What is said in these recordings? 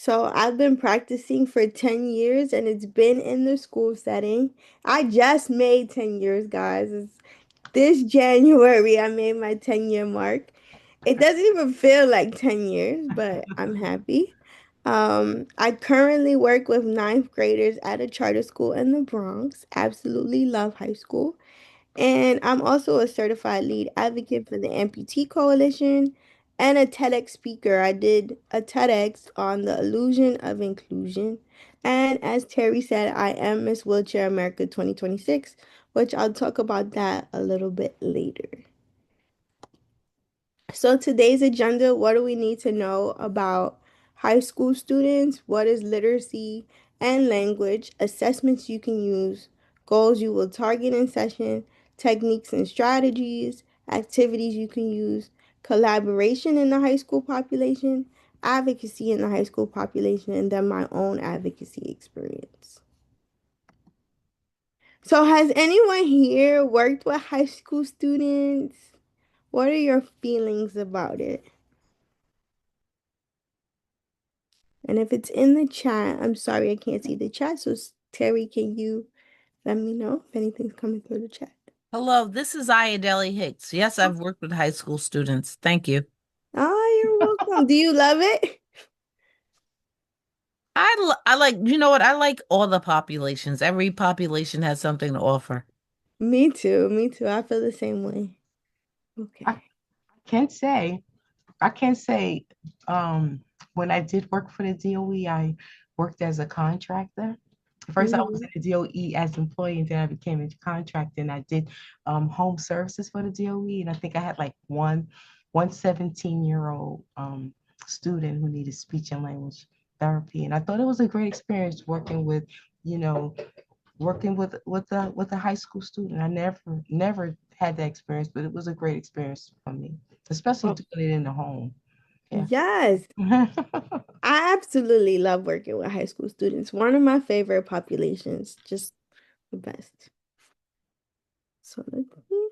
So I've been practicing for 10 years and it's been in the school setting. I just made 10 years, guys. This January, I made my 10-year mark. It doesn't even feel like 10 years, but I'm happy. I currently work with ninth graders at a charter school in the Bronx. Absolutely love high school. And I'm also a certified lead advocate for the Amputee Coalition and a TEDx speaker. I did a TEDx on the illusion of inclusion. And as Terry said, I am Miss Wheelchair America 2026, which I'll talk about that a little bit later. So today's agenda, what do we need to know about high school students? What is literacy and language? Assessments you can use, goals you will target in session, techniques and strategies, activities you can use, collaboration in the high school population, advocacy in the high school population, and then my own advocacy experience. So has anyone here worked with high school students? What are your feelings about it? And if it's in the chat, I'm sorry I can't see the chat. So Terry, can you let me know if anything's coming through the chat? Hello, this is Ayadeli Hicks. Yes, I've worked with high school students. Thank you. Oh, you're welcome. Do you love it? I like, you know what? I like all the populations. Every population has something to offer. Me too. Me too. I feel the same way. I Okay. can't say, I can't say, when I did work for the DOE, I worked as a contractor. First, I was Hmm. in the DOE as an employee, and then I became a contractor, and I did home services for the DOE. And I think I had like one 17-year-old student who needed speech and language therapy. And I thought it was a great experience working with, you know, working with a high school student. I never had that experience, but it was a great experience for me, especially Oh, doing it in the home. Yeah. yes. I absolutely love working with high school students. One of my favorite populations, just the best. So let's see.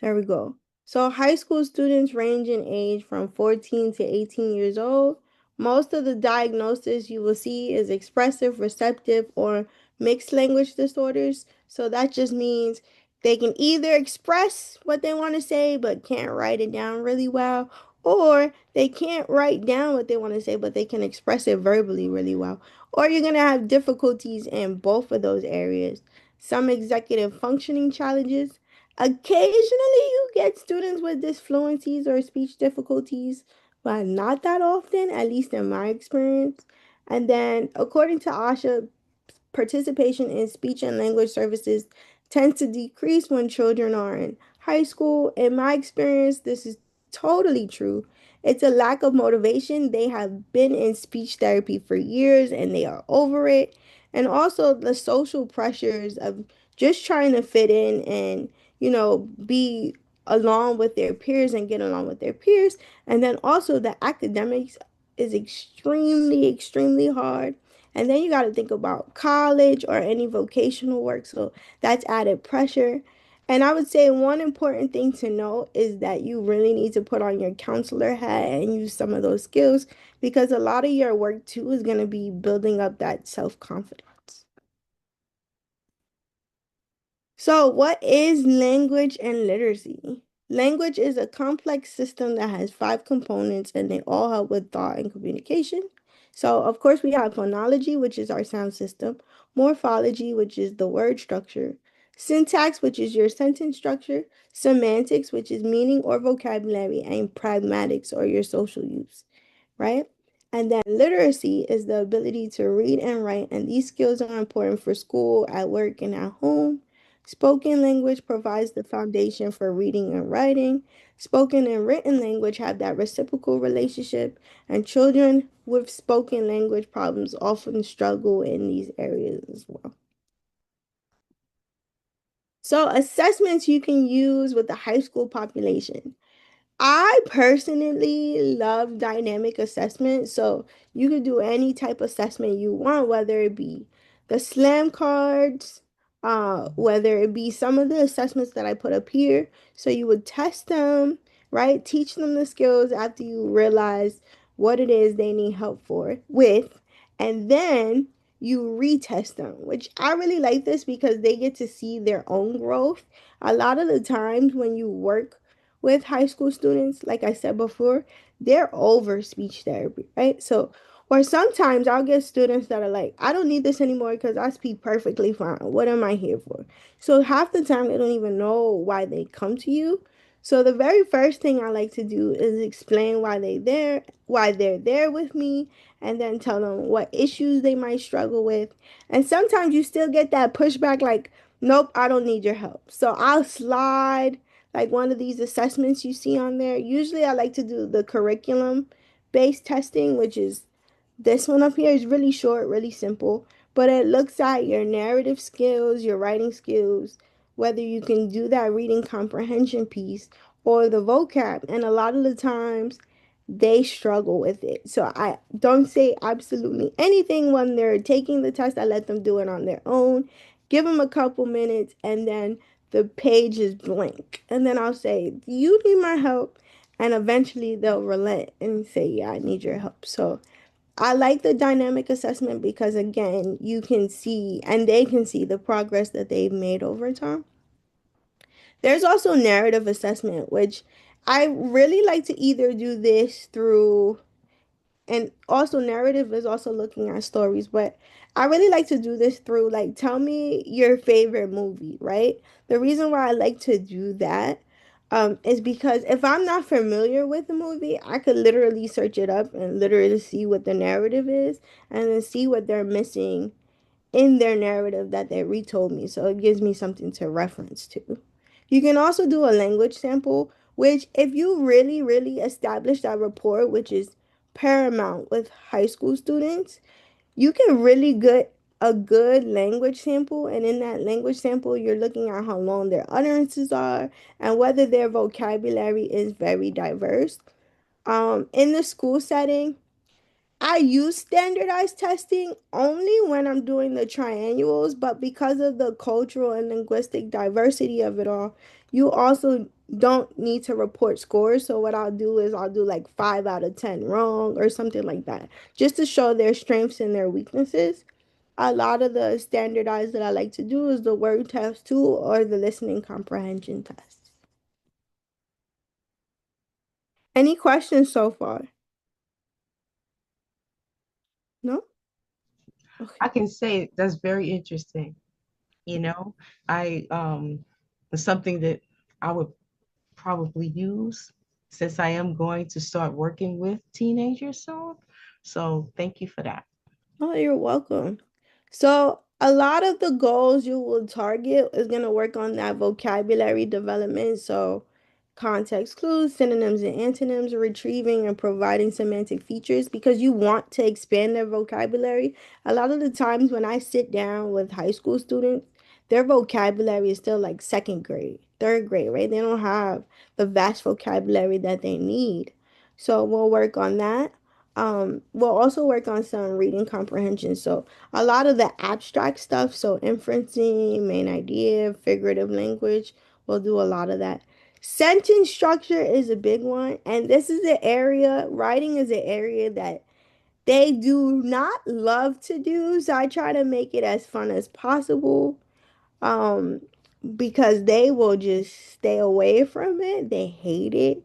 There we go. So high school students range in age from 14 to 18 years old. Most of the diagnosis you will see is expressive, receptive, or mixed language disorders. So that just means they can either express what they want to say but can't write it down really well, or they can't write down what they want to say but they can express it verbally really well. Or you're going to have difficulties in both of those areas. Some executive functioning challenges. Occasionally, you get students with disfluencies or speech difficulties, but not that often, at least in my experience. And then, according to ASHA, participation in speech and language services tends to decrease when children are in high school. In my experience, this is totally true. It's a lack of motivation. They have been in speech therapy for years and they are over it. And also the social pressures of just trying to fit in and, be along with their peers and get along with their peers. And then also the academics is extremely, extremely hard. And then you got to think about college or any vocational work. So that's added pressure. And I would say one important thing to know is that you really need to put on your counselor hat and use some of those skills because a lot of your work too is going to be building up that self-confidence. So, what is language and literacy? Language is a complex system that has five components and they all help with thought and communication. So, of course, we have phonology, which is our sound system, morphology, which is the word structure, syntax, which is your sentence structure, semantics, which is meaning or vocabulary, and pragmatics or your social use, right? And then literacy is the ability to read and write, and these skills are important for school, at work, and at home. Spoken language provides the foundation for reading and writing. Spoken and written language have that reciprocal relationship, and children with spoken language problems often struggle in these areas as well. So, assessments you can use with the high school population. I personally love dynamic assessment. So you could do any type of assessment you want, whether it be the slam cards, whether it be some of the assessments that I put up here. So you would test them, right? Teach them the skills after you realize what it is they need help with, and then you retest them, which I really like this because they get to see their own growth. A lot of the times when you work with high school students, like I said before, they're over speech therapy, right? So, or sometimes I'll get students that are like, I don't need this anymore because I speak perfectly fine. What am I here for? So half the time they don't even know why they come to you. So the very first thing I like to do is explain why they're there with me, and then tell them what issues they might struggle with. And sometimes you still get that pushback like, nope, I don't need your help. So I'll slide like one of these assessments you see on there. Usually I like to do the curriculum based testing, which is this one up here is really short, really simple, but it looks at your narrative skills, your writing skills, whether you can do that reading comprehension piece or the vocab. And a lot of the times they struggle with it. So I don't say absolutely anything when they're taking the test. I let them do it on their own, give them a couple minutes, and then the page is blank. And then I'll say, do you need my help? And eventually they'll relent and say, yeah, I need your help. So I like the dynamic assessment because, again, you can see and they can see the progress that they've made over time. There's also narrative assessment, which I really like to either do this through, and also narrative is also looking at stories, but I really like to do this through like, tell me your favorite movie, right? The reason why I like to do that is because if I'm not familiar with the movie, I could literally search it up and literally see what the narrative is and then see what they're missing in their narrative that they retold me. So it gives me something to reference to. You can also do a language sample, which if you really, really establish that rapport, which is paramount with high school students, you can really get a good language sample. And in that language sample, you're looking at how long their utterances are and whether their vocabulary is very diverse. In the school setting, I use standardized testing only when I'm doing the triannuals, but because of the cultural and linguistic diversity of it all, you also don't need to report scores. So what I'll do is I'll do like 5 out of 10 wrong or something like that, just to show their strengths and their weaknesses. A lot of the standardized that I like to do is the word test too, or the listening comprehension test. Any questions so far? No? Okay. I can say that's very interesting. You know, I it's something that I would probably use since I am going to start working with teenagers soon. So thank you for that. Oh, you're welcome. So, a lot of the goals you will target is going to work on that vocabulary development. So, context clues, synonyms and antonyms, retrieving and providing semantic features because you want to expand their vocabulary. A lot of the times when I sit down with high school students, their vocabulary is still like second grade, third grade, right? They don't have the vast vocabulary that they need. So, we'll work on that. We'll also work on some reading comprehension. So a lot of the abstract stuff, so inferencing, main idea, figurative language, we'll do a lot of that. Sentence structure is a big one, and this is the area, writing is an area that they do not love to do. So I try to make it as fun as possible um, because they will just stay away from it. They hate it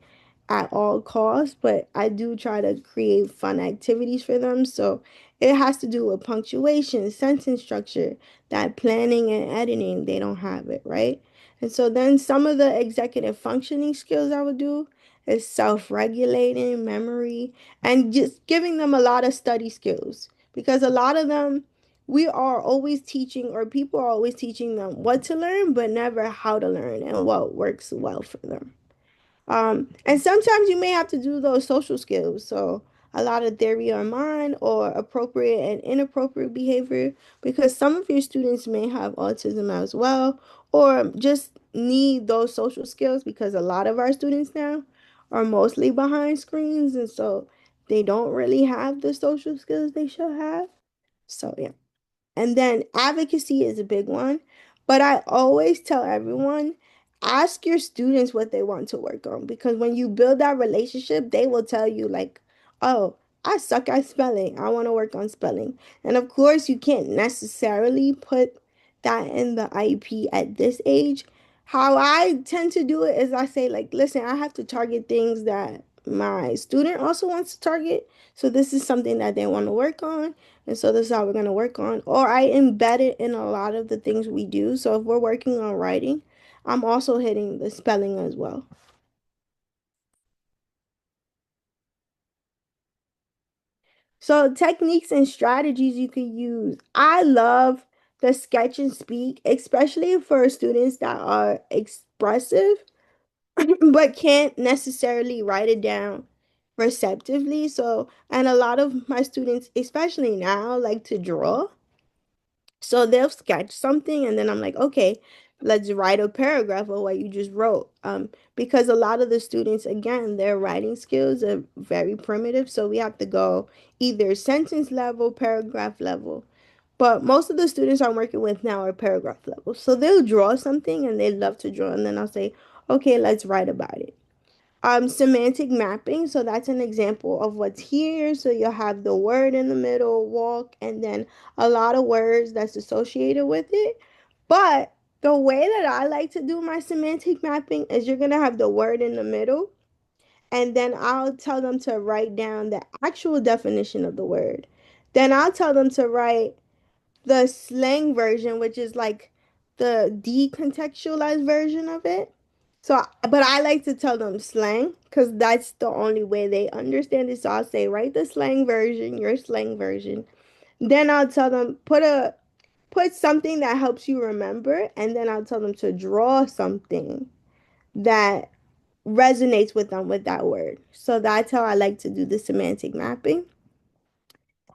at all costs, but I do try to create fun activities for them. So it has to do with punctuation, sentence structure, that planning and editing, they don't have it, right? And so then some of the executive functioning skills I would do is self-regulating, memory, and just giving them a lot of study skills because a lot of them we are always teaching, or people are always teaching them what to learn, but never how to learn and what works well for them. And sometimes you may have to do those social skills. So a lot of theory or mind or appropriate and inappropriate behavior, because some of your students may have autism as well, or just need those social skills because a lot of our students now are mostly behind screens. And so they don't really have the social skills they should have. So yeah. And then advocacy is a big one. But I always tell everyone, ask your students what they want to work on because when you build that relationship, they will tell you, like, oh, I suck at spelling. I want to work on spelling. And of course, you can't necessarily put that in the IEP at this age. How I tend to do it is I say, like, listen, I have to target things that my student also wants to target. So this is something that they want to work on. And so this is how we're going to work on. Or I embed it in a lot of the things we do. So if we're working on writing, I'm also hitting the spelling as well. So techniques and strategies you can use. I love the sketch and speak, especially for students that are expressive but can't necessarily write it down receptively. So, and a lot of my students, especially now, like to draw. So they'll sketch something and then I'm like, okay, let's write a paragraph of what you just wrote. Because a lot of the students, again, their writing skills are very primitive. So we have to go either sentence level, paragraph level. But most of the students I'm working with now are paragraph level. So they'll draw something and they love to draw. And then I'll say, okay, let's write about it. Semantic mapping. So that's an example of what's here. So you'll have the word in the middle, walk, and then a lot of words that's associated with it. But the way that I like to do my semantic mapping is you're going to have the word in the middle, and then I'll tell them to write down the actual definition of the word. Then I'll tell them to write the slang version, which is like the decontextualized version of it. So, but I like to tell them slang because that's the only way they understand it. So I'll say, write the slang version, your slang version. Then I'll tell them put something that helps you remember, and then I'll tell them to draw something that resonates with them with that word. So that's how I like to do the semantic mapping.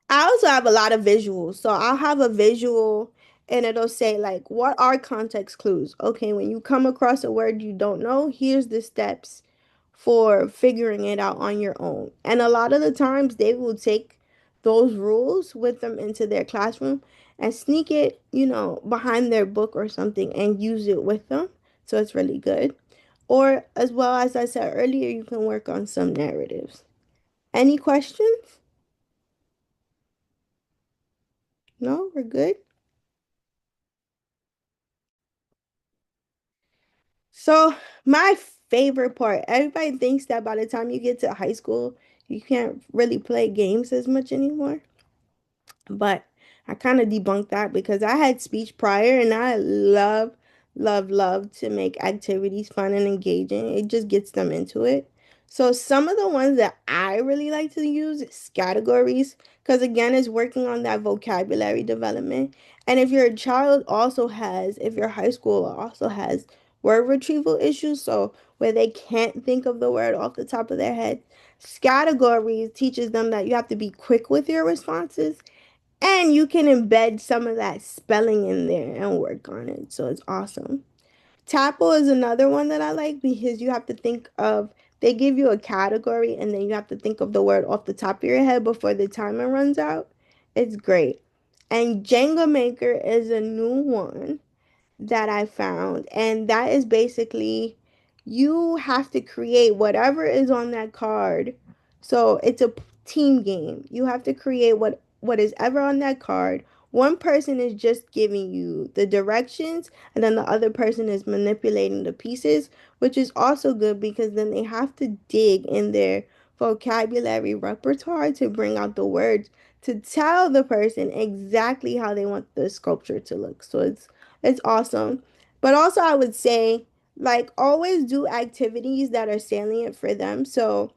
I also have a lot of visuals. So I'll have a visual and it'll say like, what are context clues? Okay, when you come across a word you don't know, here's the steps for figuring it out on your own. And a lot of the times they will take those rules with them into their classroom and sneak it, behind their book or something and use it with them. So it's really good. Or as well as I said earlier, you can work on some narratives. Any questions? No, we're good. So, my favorite part, everybody thinks that by the time you get to high school, you can't really play games as much anymore. But I kind of debunked that because I had speech prior and I love, love, love to make activities fun and engaging. It just gets them into it. So some of the ones that I really like to use is categories because again, it's working on that vocabulary development. And if your child also has, if your high school also has word retrieval issues, so where they can't think of the word off the top of their head, categories teaches them that you have to be quick with your responses and you can embed some of that spelling in there and work on it. So it's awesome. Tapple is another one that I like because you have to think of, they give you a category and then you have to think of the word off the top of your head before the timer runs out. It's great. And Jenga Maker is a new one that I found. And that is basically you have to create whatever is on that card. So it's a team game. You have to create what is ever on that card. One person is just giving you the directions, and then the other person is manipulating the pieces, which is also good because then they have to dig in their vocabulary repertoire to bring out the words to tell the person exactly how they want the sculpture to look. So it's awesome. But also I would say like always do activities that are salient for them. So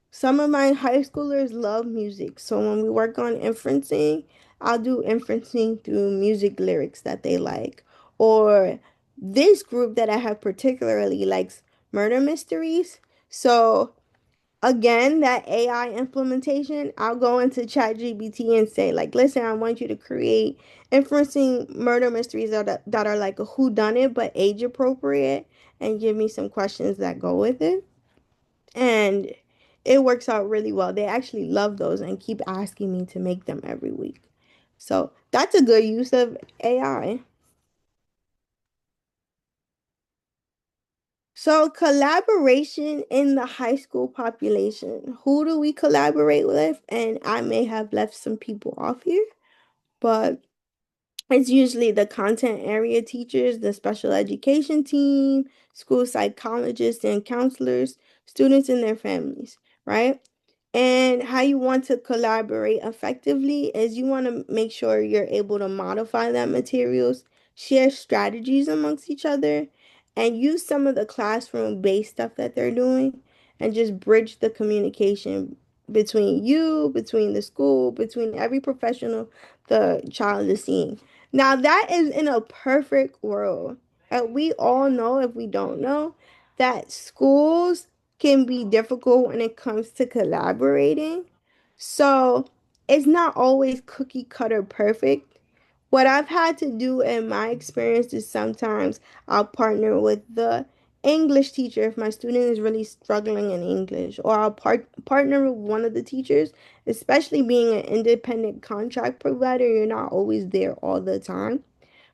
some of my high schoolers love music. So when we work on inferencing, I'll do inferencing through music lyrics that they like. Or this group that I have particularly likes murder mysteries. So again, that AI implementation, I'll go into ChatGPT and say, like, listen, I want you to create inferencing murder mysteries that are like a whodunit, but age appropriate, and give me some questions that go with it. And it works out really well. They actually love those and keep asking me to make them every week. So that's a good use of AI. So collaboration in the high school population. Who do we collaborate with? And I may have left some people off here, but it's usually the content area teachers, the special education team, school psychologists and counselors, students and their families, right? And how you want to collaborate effectively is you want to make sure you're able to modify that materials, share strategies amongst each other, and use some of the classroom-based stuff that they're doing and just bridge the communication between you, between the school, between every professional the child is seeing. Now, that is in a perfect world. And we all know, if we don't know, that schools can be difficult when it comes to collaborating. So it's not always cookie cutter perfect. What I've had to do in my experience is sometimes I'll partner with the English teacher if my student is really struggling in English, or I'll partner with one of the teachers, especially being an independent contract provider, you're not always there all the time.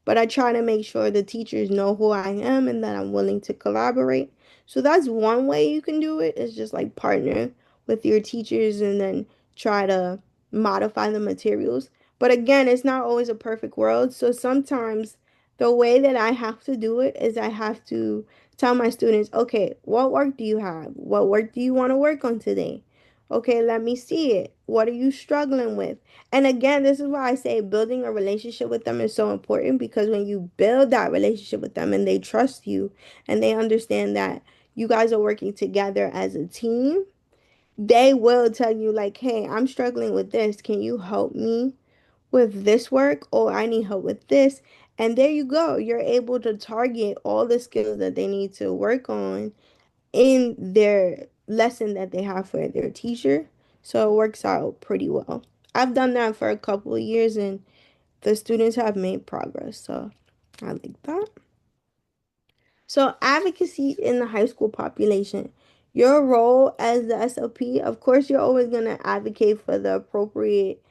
But I try to make sure the teachers know who I am and that I'm willing to collaborate. So that's one way you can do it, is just like partner with your teachers and then try to modify the materials. But again, it's not always a perfect world. So sometimes the way that I have to do it is I have to tell my students, okay, what work do you have? What work do you want to work on today? Okay, let me see it. What are you struggling with? And again, this is why I say building a relationship with them is so important, because when you build that relationship with them and they trust you and they understand that you guys are working together as a team, they will tell you, like, hey, I'm struggling with this. Can you help me with this work? Or I need help with this. And there you go. You're able to target all the skills that they need to work on in their lesson that they have for their teacher. So it works out pretty well. I've done that for a couple of years and the students have made progress. So I like that. So advocacy in the high school population. Your role as the SLP, of course, you're always going to advocate for the appropriate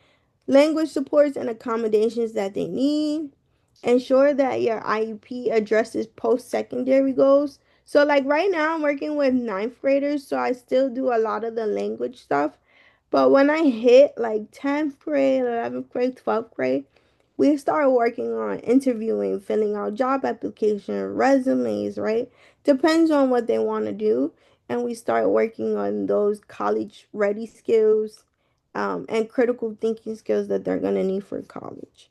language supports and accommodations that they need. Ensure that your IEP addresses post-secondary goals. So like right now I'm working with ninth graders, so I still do a lot of the language stuff. But when I hit like 10th grade, 11th grade, 12th grade, we start working on interviewing, filling out job application, resumes, right? Depends on what they want to do. And we start working on those college ready skills, and critical thinking skills that they're going to need for college.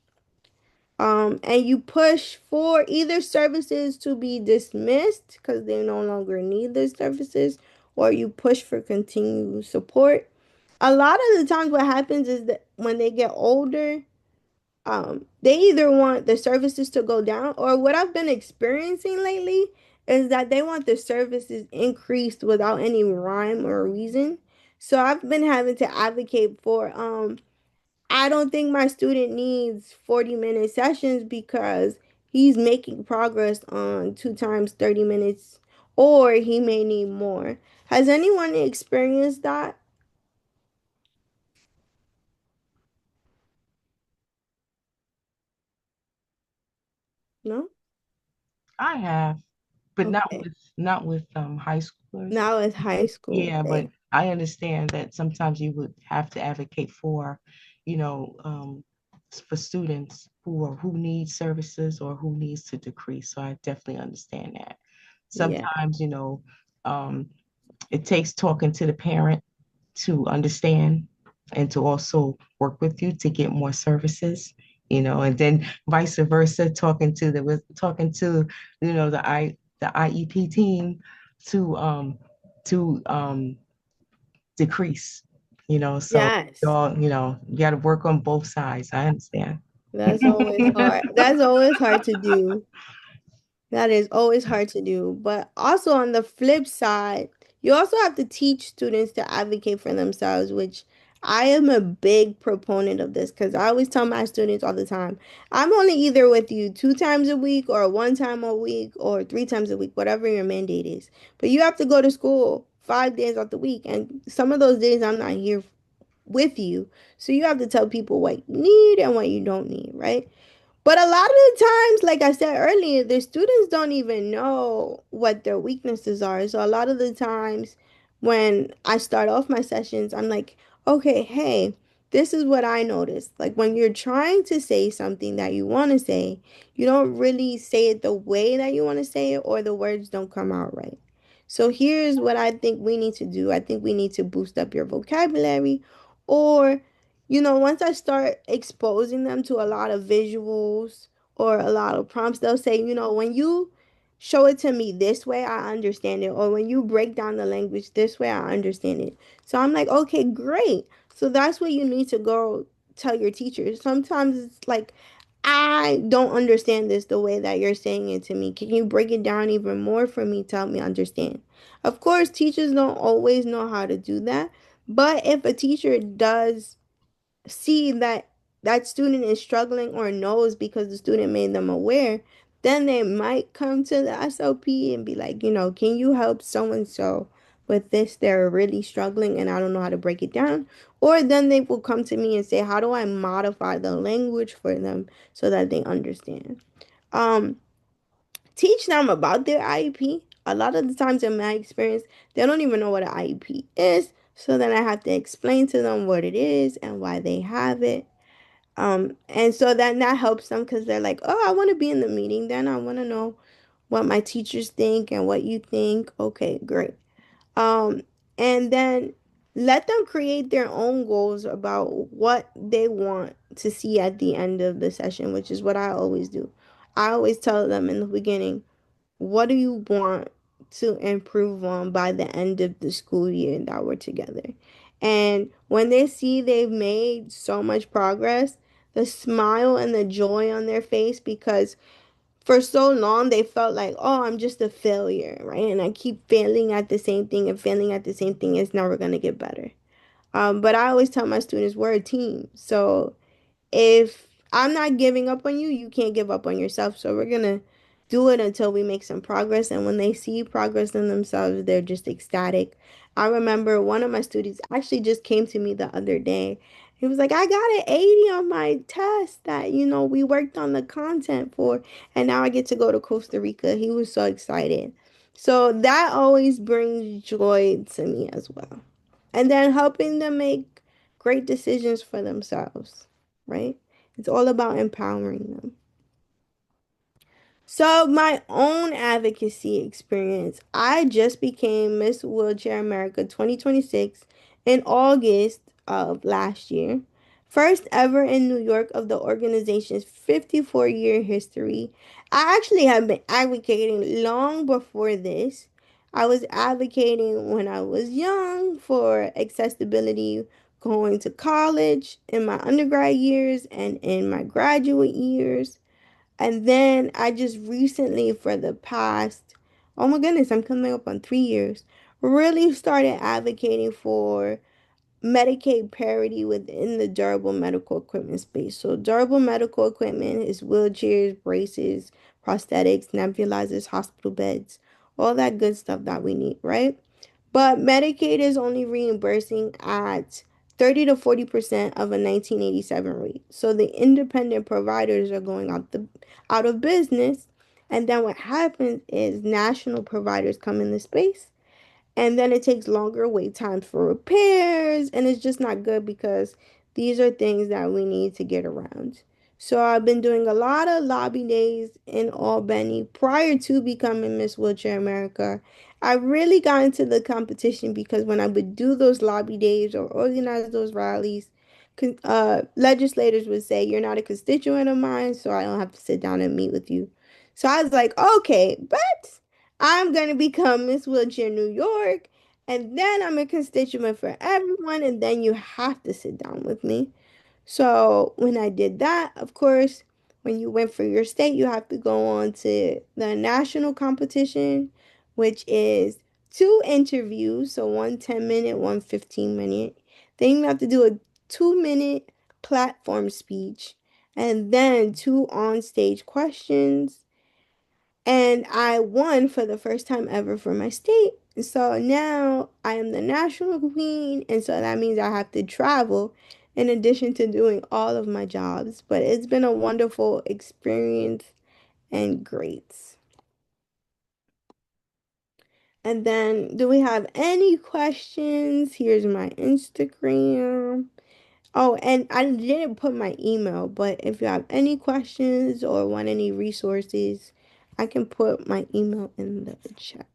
And you push for either services to be dismissed because they no longer need the services, or you push for continued support. A lot of the times, what happens is that when they get older, they either want the services to go down, or what I've been experiencing lately is that they want the services increased without any rhyme or reason. So I've been having to advocate for I don't think my student needs 40-minute sessions because he's making progress on 2 times 30 minutes, or he may need more. Has anyone experienced that? No? I have, but Okay. not with high schoolers. Now it's high school. Yeah, but Okay. I understand that sometimes you would have to advocate for, for students who need services or who needs to decrease. So I definitely understand that. Yeah. Sometimes, um, it takes talking to the parent to understand and to also work with you to get more services, and then vice versa, talking to, the IEP team to decrease, so Yes. y'all, you got to work on both sides. I understand. That's always hard. That's always hard to do. That is always hard to do. But also on the flip side, you also have to teach students to advocate for themselves, which I am a big proponent of this because I always tell my students all the time, I'm only either with you 2 times a week or 1 time a week or 3 times a week, whatever your mandate is. But you have to go to school 5 days out the week. And some of those days I'm not here with you. So you have to tell people what you need and what you don't need, right? But a lot of the times, like I said earlier, the students don't even know what their weaknesses are. So a lot of the times when I start off my sessions, I'm like, okay, hey, this is what I noticed. Like when you're trying to say something that you want to say, you don't really say it the way that you want to say it, or the words don't come out right. So here's what I think we need to do. I think we need to boost up your vocabulary, or once I start exposing them to a lot of visuals or a lot of prompts, they'll say, when you show it to me this way, I understand it. Or when you break down the language this way, I understand it. So I'm like, okay, great. So that's what you need to go tell your teachers. Sometimes it's like, I don't understand this the way that you're saying it to me. Can you break it down even more for me to help me understand? Of course, teachers don't always know how to do that. But if a teacher does see that that student is struggling or knows because the student made them aware, then they might come to the SLP and be like, can you help so and so with this? They're really struggling and I don't know how to break it down. Or then they will come to me and say, how do I modify the language for them so that they understand? Um, Teach them about their IEP. A lot of the times in my experience, they don't even know what an IEP is. So then I have to explain to them what it is and why they have it. And so then that helps them because they're like, oh, I want to be in the meeting. Then I want to know what my teachers think and what you think. Okay, great. Um, and then let them create their own goals about what they want to see at the end of the session, which is what I always do. I always tell them in the beginning, what do you want to improve on by the end of the school year that we're together? And when they see they've made so much progress, the smile and the joy on their face, because for so long they felt like, oh, I'm just a failure, right? And I keep failing at the same thing and failing at the same thing. It's never going to get better. But I always tell my students we're a team. So if I'm not giving up on you, you can't give up on yourself. So we're gonna do it until we make some progress. And when they see progress in themselves, they're just ecstatic. I remember one of my students actually just came to me the other day. He was like, I got an 80 on my test that, we worked on the content for, and now I get to go to Costa Rica. He was so excited. So that always brings joy to me as well. And then helping them make great decisions for themselves, right? It's all about empowering them. So, my own advocacy experience, I just became Miss Wheelchair America 2026 in August of last year. First ever in New York of the organization's 54-year history. I actually have been advocating long before this. I was advocating when I was young for accessibility going to college in my undergrad years and in my graduate years. And then I just recently, for the past, oh my goodness, I'm coming up on 3 years, really started advocating for Medicaid parity within the durable medical equipment space. So, durable medical equipment is wheelchairs, braces, prosthetics, nebulizers, hospital beds, all that good stuff that we need, right? But Medicaid is only reimbursing at 30 to 40% of a 1987 rate. So the independent providers are going out of business. And then what happens is national providers come in the space and then it takes longer wait times for repairs, and it's just not good because these are things that we need to get around. So I've been doing a lot of lobby days in Albany prior to becoming Miss Wheelchair America. I really got into the competition because when I would do those lobby days or organize those rallies, legislators would say, you're not a constituent of mine, so I don't have to sit down and meet with you. So I was like, okay, but I'm going to become Miss Wheelchair New York, and then I'm a constituent for everyone, and then you have to sit down with me. So when I did that, of course, when you went for your state, you have to go on to the national competition, which is two interviews, so one 10-minute, one 15-minute. Then you have to do a 2-minute platform speech, and then two on-stage questions, and I won for the first time ever for my state. So now I am the national queen. And so that means I have to travel. in addition to doing all of my jobs. But it's been a wonderful experience and great. And then, do we have any questions? Here's my Instagram. Oh, and I didn't put my email, but if you have any questions or want any resources, I can put my email in the chat.